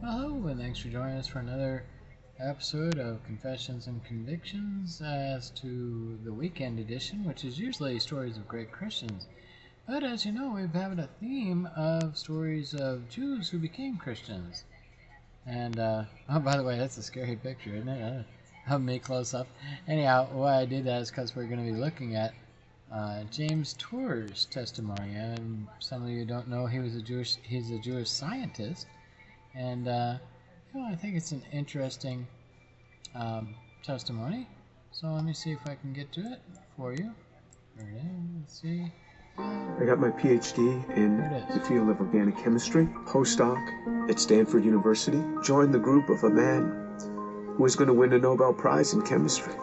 Hello, and thanks for joining us for another episode of Confessions and Convictions as to the weekend edition, which is usually stories of great Christians. But as you know, we've had a theme of stories of Jews who became Christians. And, oh, by the way, that's a scary picture, isn't it? Of me close up. Anyhow, why I did that is because we're going to be looking at James Tour's testimony. And some of you don't know he's a Jewish scientist. And, I think it's an interesting testimony. So let me see if I can get to it for you. There it is. Let's see. I got my PhD in the field of organic chemistry, postdoc at Stanford University. Joined the group of a man who was going to win a Nobel Prize in chemistry.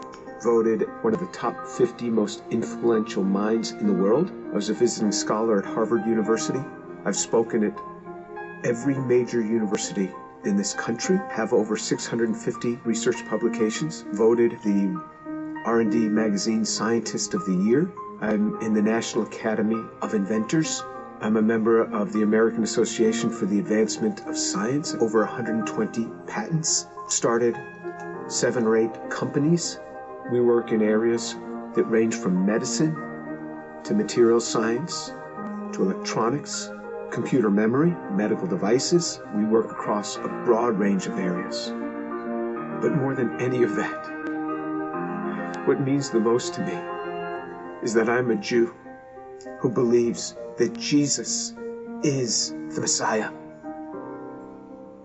Voted one of the top 50 most influential minds in the world. I was a visiting scholar at Harvard University. I've spoken at every major university in this country, have over 650 research publications, voted the R&D Magazine Scientist of the Year. I'm in the National Academy of Inventors. I'm a member of the American Association for the Advancement of Science, over 120 patents. Started 7 or 8 companies. We work in areas that range from medicine to material science to electronics, computer memory, medical devices. We work across a broad range of areas. But more than any of that, what means the most to me is that I'm a Jew who believes that Jesus is the Messiah.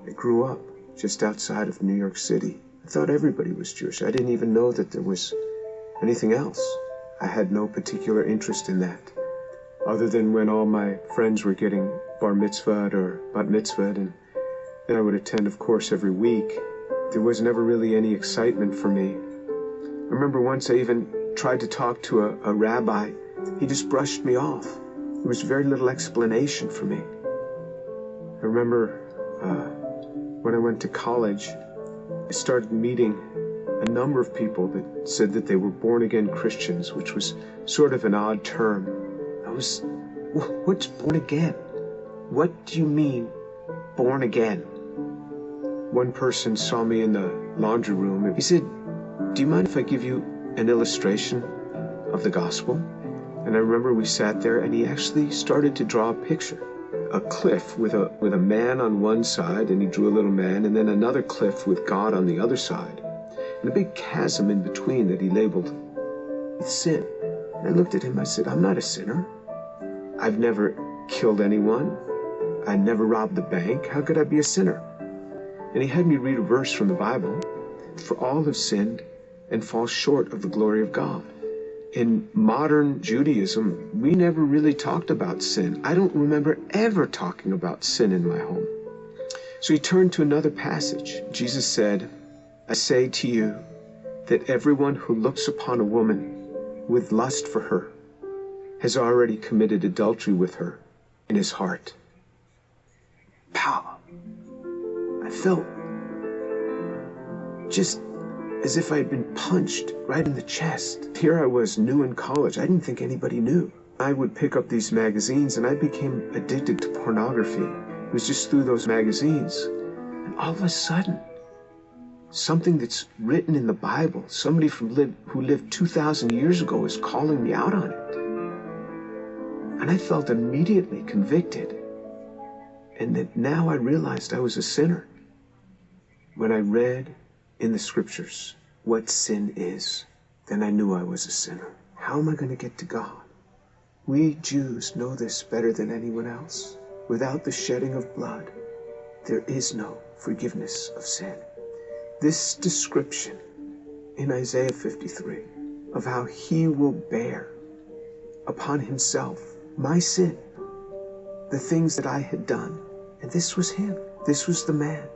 I grew up just outside of New York City. I thought everybody was Jewish. I didn't even know that there was anything else. I had no particular interest in that, other than when all my friends were getting bar mitzvahed or bat mitzvahed, and then I would attend, of course, every week. There was never really any excitement for me. I remember once I even tried to talk to a rabbi. He just brushed me off. There was very little explanation for me. I remember when I went to college, I started meeting a number of people that said that they were born-again Christians, which was sort of an odd term. What's born again? What do you mean, born again? One person saw me in the laundry room, and he said, "Do you mind if I give you an illustration of the gospel?" And I remember we sat there, and he actually started to draw a picture. A cliff with a man on one side, and he drew a little man, and then another cliff with God on the other side, and a big chasm in between that he labeled with sin. And I looked at him, I said, "I'm not a sinner. I've never killed anyone. I never robbed the bank. How could I be a sinner?" And he had me read a verse from the Bible. "For all have sinned and fall short of the glory of God." In modern Judaism, we never really talked about sin. I don't remember ever talking about sin in my home. So he turned to another passage. Jesus said, "I say to you that everyone who looks upon a woman with lust for her has already committed adultery with her in his heart." Pow! I felt just as if I had been punched right in the chest. Here I was, new in college. I didn't think anybody knew. I would pick up these magazines, and I became addicted to pornography. It was just through those magazines. And all of a sudden, something that's written in the Bible, somebody who lived 2,000 years ago is calling me out on it. And I felt immediately convicted. And that now I realized I was a sinner. When I read in the scriptures what sin is, then I knew I was a sinner. How am I going to get to God? We Jews know this better than anyone else. Without the shedding of blood, there is no forgiveness of sin. This description in Isaiah 53 of how he will bear upon himself my sin, the things that I had done, and this was him. This was the man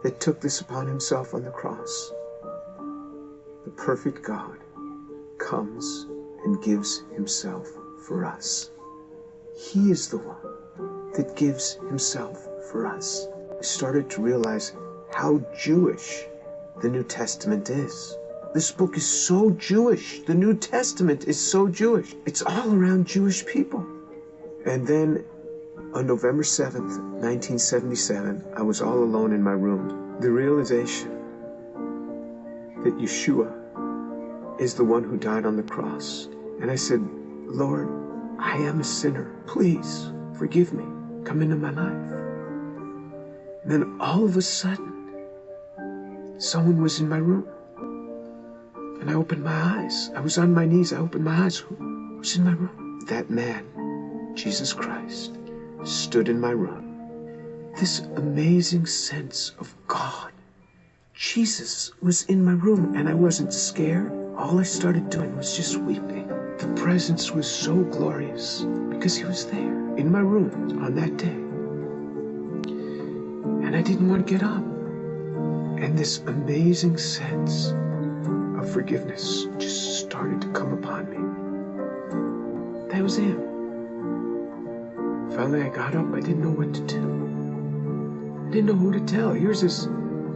that took this upon himself on the cross. The perfect God comes and gives himself for us. He is the one that gives himself for us. I started to realize how Jewish the New Testament is. This book is so Jewish. The New Testament is so Jewish. It's all around Jewish people. And then On November 7th, 1977, I was all alone in my room. The realization that Yeshua is the one who died on the cross. And I said, Lord, I am a sinner. Please forgive me. Come into my life. And then all of a sudden, someone was in my room. And I opened my eyes. I was on my knees. I opened my eyes. Who was in my room? That man, Jesus Christ, stood in my room. This amazing sense of God. Jesus was in my room, and I wasn't scared. All I started doing was just weeping. The presence was so glorious because he was there in my room on that day. And I didn't want to get up. And this amazing sense of forgiveness just started to come upon me. That was him. Finally, I got up. I didn't know what to do. I didn't know who to tell. Here's this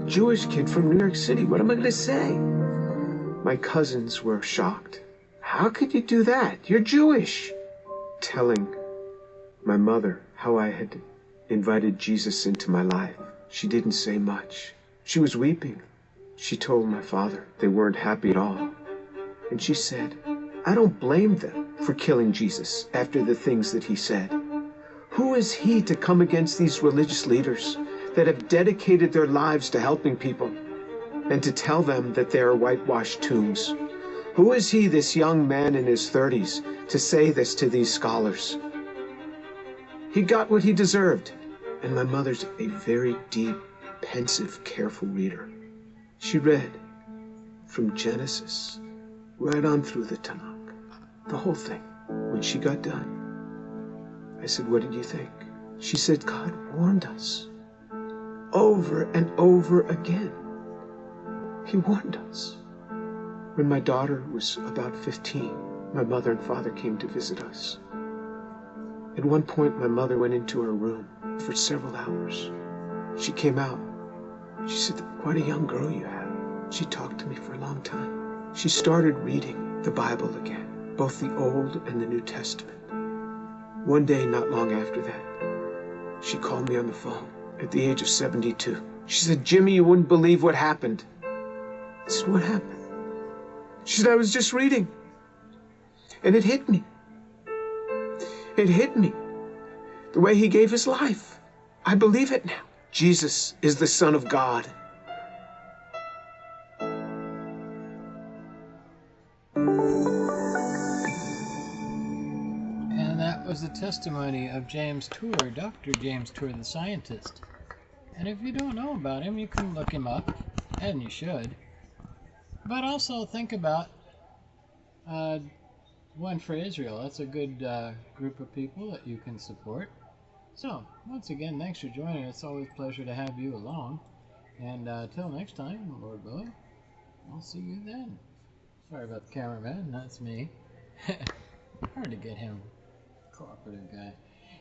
Jewish kid from New York City. What am I going to say? My cousins were shocked. How could you do that? You're Jewish. Telling my mother how I had invited Jesus into my life. She didn't say much. She was weeping. She told my father they weren't happy at all. And she said, I don't blame them for killing Jesus after the things that he said. Who is he to come against these religious leaders that have dedicated their lives to helping people and to tell them that they are whitewashed tombs? Who is he, this young man in his 30s, to say this to these scholars? He got what he deserved. And my mother's a very deep, pensive, careful reader. She read from Genesis right on through the Tanakh, the whole thing. When she got done, I said, what did you think? She said, God warned us over and over again. He warned us. When my daughter was about 15, my mother and father came to visit us. At one point, my mother went into her room for several hours. She came out. She said, quite a young girl you have. She talked to me for a long time. She started reading the Bible again, both the Old and the New Testament. One day, not long after that, she called me on the phone at the age of 72. She said, Jimmy, you wouldn't believe what happened. I said, what happened? She said, I was just reading. And it hit me. It hit me. The way he gave his life. I believe it now. Jesus is the Son of God. And that was the testimony of James Tour, Dr. James Tour, the scientist. And if you don't know about him, you can look him up, and you should. But also think about One for Israel. That's a good group of people that you can support. So, once again, thanks for joining. It's always a pleasure to have you along. And till next time, Lord willing, I'll see you then. Sorry about the cameraman, that's me. Hard to get him, cooperative guy.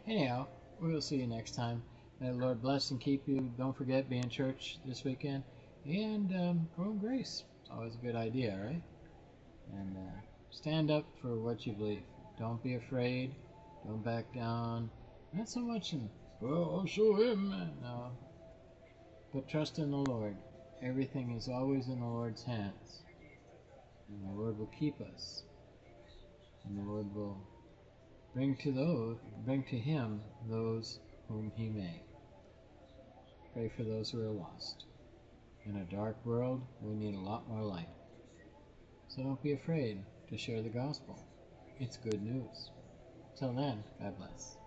Anyhow, we'll see you next time. May the Lord bless and keep you. Don't forget, be in church this weekend. And grow in grace. It's always a good idea, right? And stand up for what you believe. Don't be afraid. Don't back down. Not so much in, well, I'll show him. No. But trust in the Lord. Everything is always in the Lord's hands. And the Lord will keep us. And the Lord will bring to him those whom he may. Pray for those who are lost. In a dark world, we need a lot more light. So don't be afraid to share the gospel. It's good news. Till then, God bless.